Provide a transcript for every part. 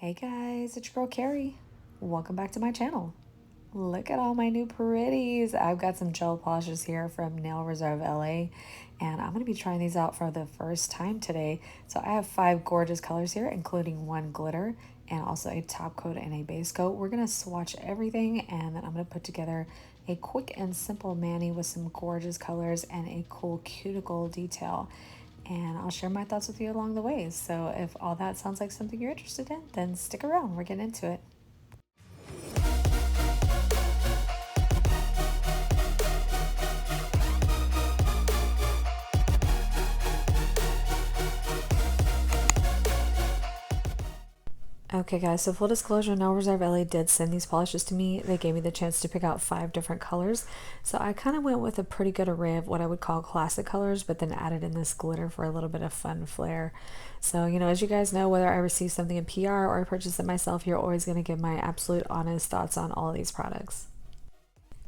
Hey guys, it's your girl Carrie. Welcome back to my channel. Look at all my new pretties. I've got some gel polishes here from Nail Reserve LA, and I'm going to be trying these out for the first time today. So I have 5 gorgeous colors here, including 1 glitter and also a top coat and a base coat. We're going to swatch everything, and then I'm going to put together a quick and simple mani with some gorgeous colors and a cool cuticle detail. And I'll share my thoughts with you along the way. So if all that sounds like something you're interested in, then stick around. We're getting into it. Okay guys, so full disclosure, Nail Reserve LA did send these polishes to me. They gave me the chance to pick out 5 different colors. So I kind of went with a pretty good array of what I would call classic colors, but then added in this glitter for a little bit of fun flair. So, as you guys know, whether I receive something in PR or I purchase it myself, you're always going to get my absolute honest thoughts on all these products.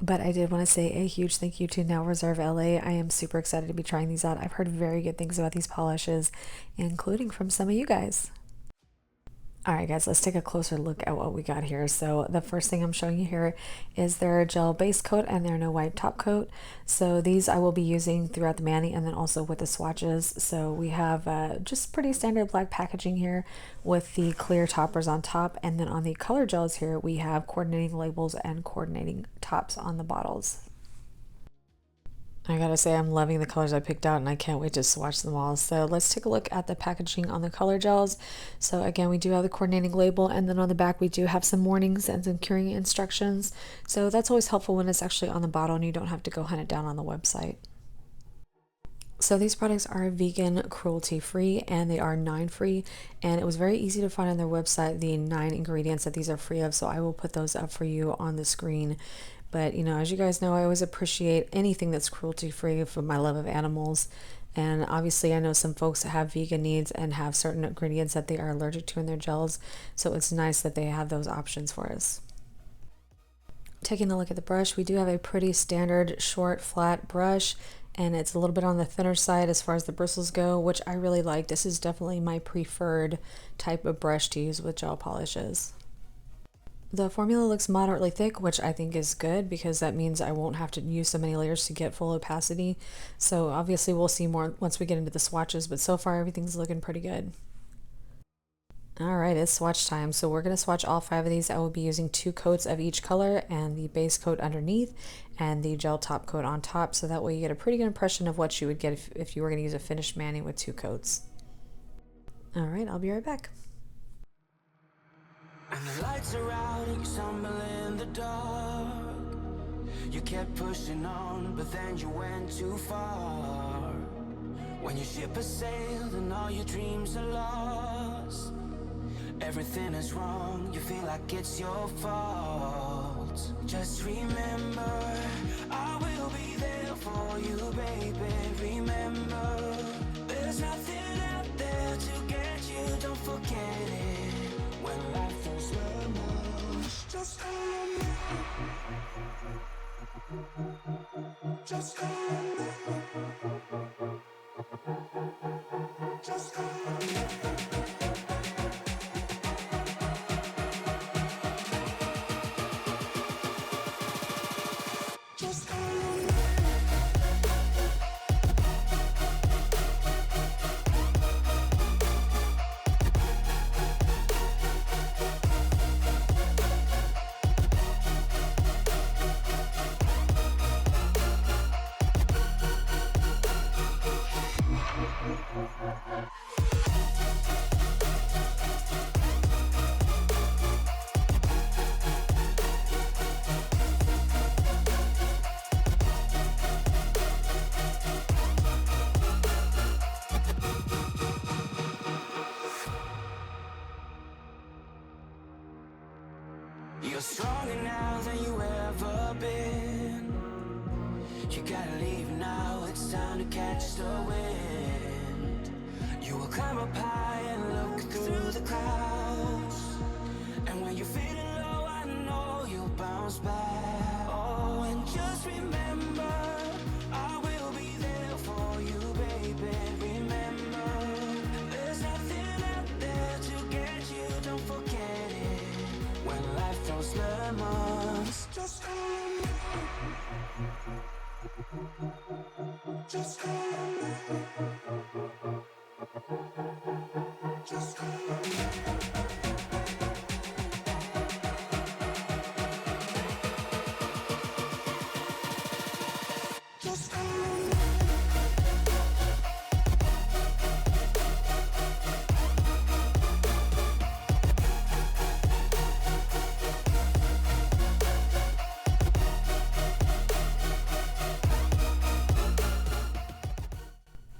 But I did want to say a huge thank you to Nail Reserve LA. I am super excited to be trying these out. I've heard very good things about these polishes, including from some of you guys. Alright guys, let's take a closer look at what we got here. So the first thing I'm showing you here is their gel base coat and their no wipe top coat. So these I will be using throughout the mani and then also with the swatches. So we have just pretty standard black packaging here with the clear toppers on top, and then on the color gels here we have coordinating labels and coordinating tops on the bottles. I gotta say, I'm loving the colors I picked out and I can't wait to swatch them all. So let's take a look at the packaging on the color gels. So again, we do have the coordinating label, and then on the back we do have some warnings and some curing instructions. So that's always helpful when it's actually on the bottle and you don't have to go hunt it down on the website. So these products are vegan, cruelty free, and they are 9 free, and it was very easy to find on their website the 9 ingredients that these are free of, so I will put those up for you on the screen. But as you guys know, I always appreciate anything that's cruelty free for my love of animals. And obviously I know some folks that have vegan needs and have certain ingredients that they are allergic to in their gels, so it's nice that they have those options for us. Taking a look at the brush, we do have a pretty standard short flat brush, and it's a little bit on the thinner side as far as the bristles go, which I really like. This is definitely my preferred type of brush to use with gel polishes. The formula looks moderately thick, which I think is good because that means I won't have to use so many layers to get full opacity. So obviously we'll see more once we get into the swatches, but so far everything's looking pretty good. Alright, it's swatch time. So we're going to swatch all 5 of these. I will be using 2 coats of each color and the base coat underneath and the gel top coat on top, so that way you get a pretty good impression of what you would get if you were going to use a finished mani with 2 coats. Alright, I'll be right back. And the lights are out and you stumble in the dark. You kept pushing on, but then you went too far. When your ship has sailed and all your dreams are lost, everything is wrong, you feel like it's your fault. Just remember, I will be there for you, baby. Remember, there's nothing out there to get you, don't forget it. When life is lemons, just remember. Just remember. Just remember. You're stronger now than you ever been. You gotta leave now, it's time to catch the wind. You will climb up high and look through the clouds, and when you're feeling low, I know you'll bounce back. Oh, and just remember, I will be there for you, baby. Remember, there's nothing out there to get you, don't forget. lemons. Just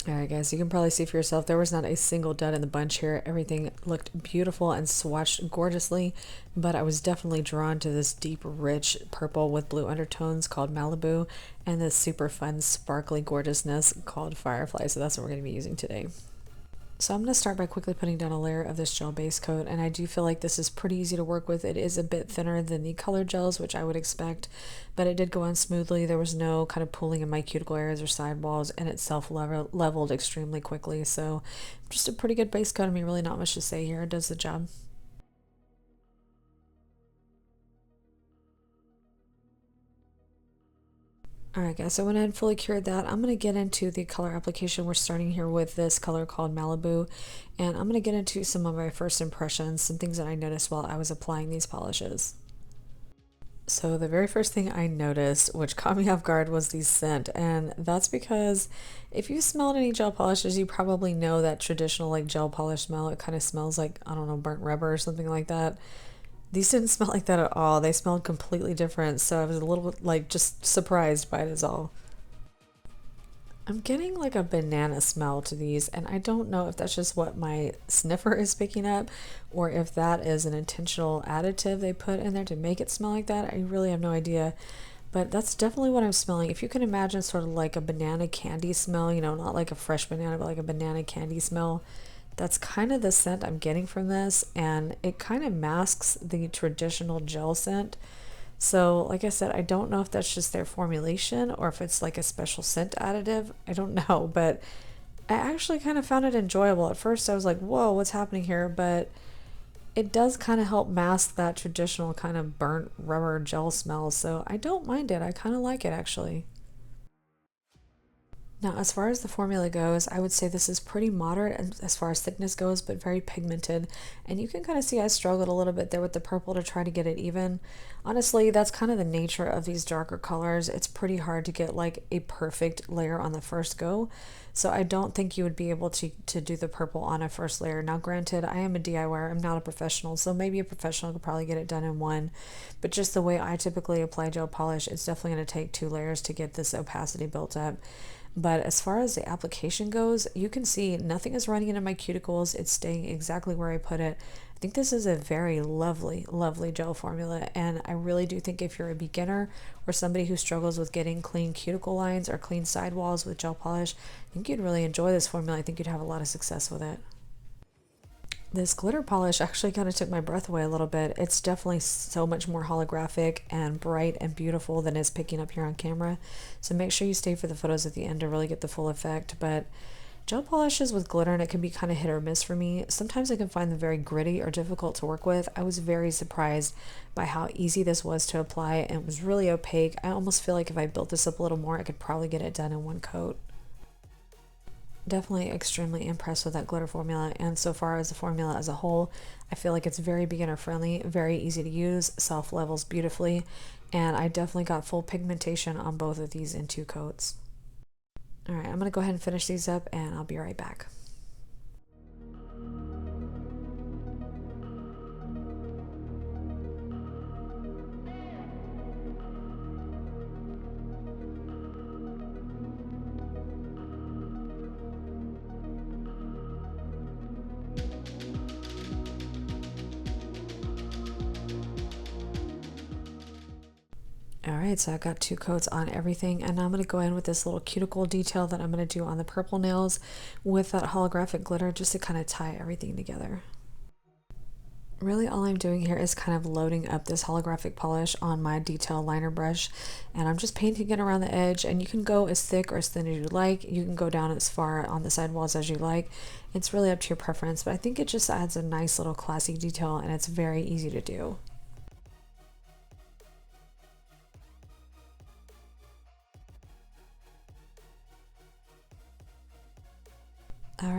Alright guys, you can probably see for yourself there was not a single dud in the bunch here. Everything looked beautiful and swatched gorgeously, but I was definitely drawn to this deep, rich purple with blue undertones called Malibu and this super fun, sparkly gorgeousness called Firefly, so that's what we're going to be using today. So I'm going to start by quickly putting down a layer of this gel base coat, and I do feel like this is pretty easy to work with. It is a bit thinner than the colored gels, which I would expect, but it did go on smoothly. There was no kind of pooling in my cuticle areas or sidewalls, and it self-leveled extremely quickly. So just a pretty good base coat. I mean, really not much to say here. It does the job. Alright guys, so when I had fully cured that, I'm going to get into the color application. We're starting here with this color called Malibu, and I'm going to get into some of my first impressions, some things that I noticed while I was applying these polishes. So the very first thing I noticed, which caught me off guard, was the scent, and that's because if you smelled any gel polishes, you probably know that traditional like gel polish smell. It kind of smells like, I don't know, burnt rubber or something like that. These didn't smell like that at all. They smelled completely different, so I was a little bit like just surprised by it as all. I'm getting like a banana smell to these, and I don't know if that's just what my sniffer is picking up or if that is an intentional additive they put in there to make it smell like that. I really have no idea, but that's definitely what I'm smelling. If you can imagine sort of like a banana candy smell, you know, not like a fresh banana, but like a banana candy smell. That's kind of the scent I'm getting from this, and it kind of masks the traditional gel scent. So, like I said, I don't know if that's just their formulation or if it's like a special scent additive. I don't know, but I actually kind of found it enjoyable. At first, I was like, whoa, what's happening here? But it does kind of help mask that traditional kind of burnt rubber gel smell. So, I don't mind it. I kind of like it actually. Now, as far as the formula goes, I would say this is pretty moderate as far as thickness goes, but very pigmented. And you can kind of see I struggled a little bit there with the purple to try to get it even. Honestly, that's kind of the nature of these darker colors. It's pretty hard to get like a perfect layer on the first go. So I don't think you would be able to do the purple on a first layer. Now, granted, I am a DIYer, I'm not a professional, so maybe a professional could probably get it done in one. But just the way I typically apply gel polish, it's definitely going to take 2 layers to get this opacity built up. But as far as the application goes, you can see nothing is running into my cuticles. It's staying exactly where I put it. I think this is a very lovely, lovely gel formula. And I really do think if you're a beginner or somebody who struggles with getting clean cuticle lines or clean sidewalls with gel polish, I think you'd really enjoy this formula. I think you'd have a lot of success with it. This glitter polish actually kind of took my breath away a little bit. It's definitely so much more holographic and bright and beautiful than it's picking up here on camera. So make sure you stay for the photos at the end to really get the full effect. But gel polishes with glitter, and it can be kind of hit or miss for me. Sometimes I can find them very gritty or difficult to work with. I was very surprised by how easy this was to apply, and it was really opaque. I almost feel like if I built this up a little more, I could probably get it done in one coat. Definitely extremely impressed with that glitter formula, and so far as the formula as a whole, I feel like it's very beginner friendly, very easy to use, self levels beautifully, and I definitely got full pigmentation on both of these in 2 coats. Alright, I'm going to go ahead and finish these up and I'll be right back. Alright, so I got 2 coats on everything, and now I'm going to go in with this little cuticle detail that I'm going to do on the purple nails with that holographic glitter just to kind of tie everything together. Really all I'm doing here is kind of loading up this holographic polish on my detail liner brush, and I'm just painting it around the edge, and you can go as thick or as thin as you like. You can go down as far on the sidewalls as you like. It's really up to your preference, but I think it just adds a nice little classy detail, and it's very easy to do.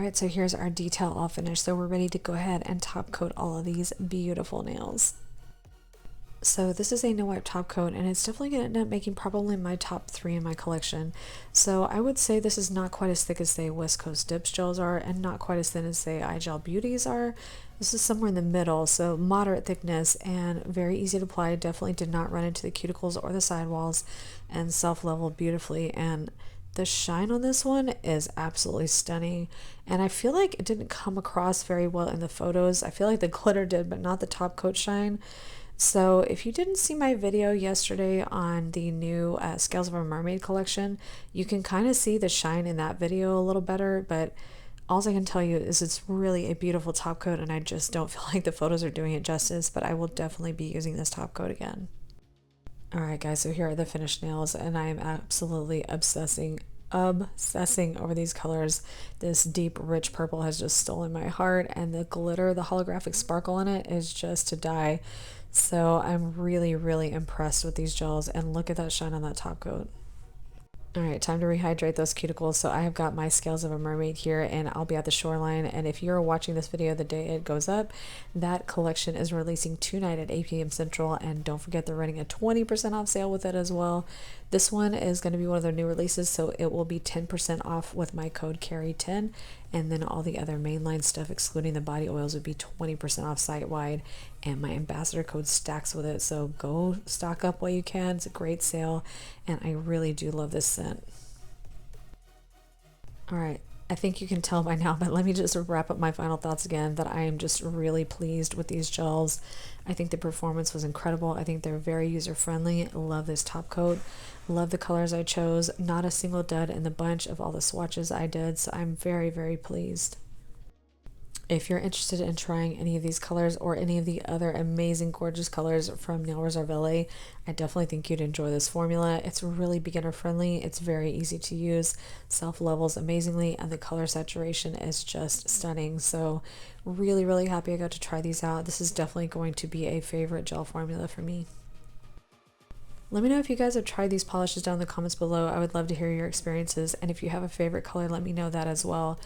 Alright, so here's our detail all finished. So we're ready to go ahead and top coat all of these beautiful nails. So this is a no wipe top coat, and it's definitely going to end up making probably my top 3 in my collection. So I would say this is not quite as thick as say West Coast Dips gels are, and not quite as thin as say iGel Beauties are. This is somewhere in the middle, so moderate thickness and very easy to apply. Definitely did not run into the cuticles or the sidewalls, and self-leveled beautifully. And the shine on this one is absolutely stunning, and I feel like it didn't come across very well in the photos. I feel like the glitter did, but not the top coat shine. So if you didn't see my video yesterday on the new Scales of a Mermaid collection, you can kind of see the shine in that video a little better, but all I can tell you is it's really a beautiful top coat, and I just don't feel like the photos are doing it justice, but I will definitely be using this top coat again. Alright guys, so here are the finished nails, and I am absolutely obsessing over these colors. This deep rich purple has just stolen my heart, and the glitter, the holographic sparkle in it is just to die. So I'm really impressed with these gels, and look at that shine on that top coat. Alright, time to rehydrate those cuticles. So I have got my Scales of a Mermaid here, and I'll be at the shoreline, and if you're watching this video the day it goes up, that collection is releasing tonight at 8 p.m. Central, and don't forget they're running a 20% off sale with it as well. This one is going to be one of their new releases, so it will be 10% off with my code CARRY10, and then all the other mainline stuff excluding the body oils would be 20% off site-wide, and my ambassador code stacks with it, so go stock up while you can. It's a great sale, and I really do love this scent. Alright, I think you can tell by now, but let me just wrap up my final thoughts again, that I am just really pleased with these gels. I think the performance was incredible. I think they're very user-friendly. Love this top coat. Love the colors I chose. Not a single dud in the bunch of all the swatches I did, so I'm very pleased. If you're interested in trying any of these colors or any of the other amazing gorgeous colors from Nail Reserve LA, I definitely think you'd enjoy this formula. It's really beginner friendly, it's very easy to use, self levels amazingly, and the color saturation is just stunning. So really happy I got to try these out. This is definitely going to be a favorite gel formula for me. Let me know if you guys have tried these polishes down in the comments below. I would love to hear your experiences, and if you have a favorite color, let me know that as well.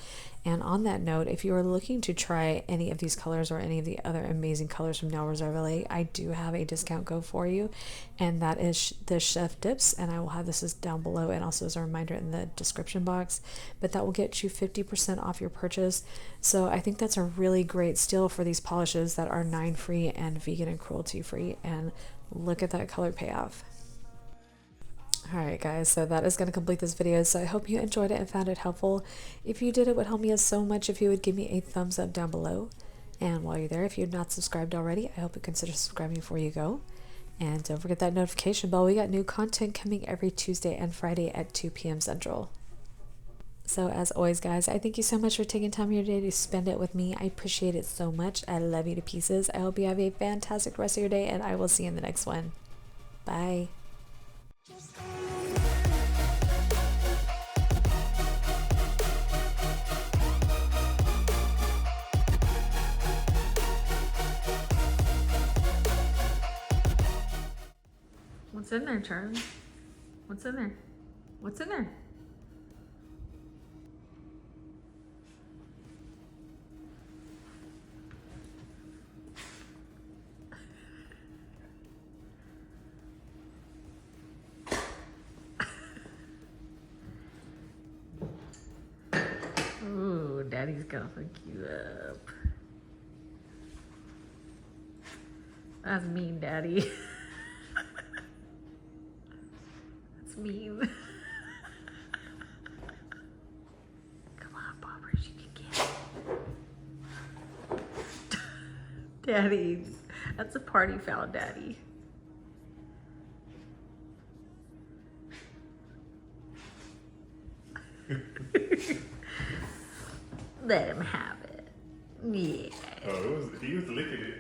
And on that note, if you are looking to try any of these colors or any of the other amazing colors from Nail Reserve LA, I do have a discount code for you, and that is the Chef Dips, and I will have this down below and also as a reminder in the description box, but that will get you 50% off your purchase. So I think that's a really great steal for these polishes that are 9 free and vegan and cruelty free, and look at that color payoff. Alright guys, so that is going to complete this video, so I hope you enjoyed it and found it helpful. If you did, it would help me so much if you would give me a thumbs up down below. And while you're there, if you're not subscribed already, I hope you consider subscribing before you go. And don't forget that notification bell. We got new content coming every Tuesday and Friday at 2 p.m. Central. So as always guys, I thank you so much for taking time here today to spend it with me. I appreciate it so much. I love you to pieces. I hope you have a fantastic rest of your day, and I will see you in the next one. Bye. What's in there, Charlie? What's in there? What's in there? Ooh, Daddy's gonna hook you up. That's mean, Daddy. That's mean. Come on, Bobbers, you can get it. Daddy, that's a party foul, Daddy. Let him have it. Yeah. Oh, he was licking it.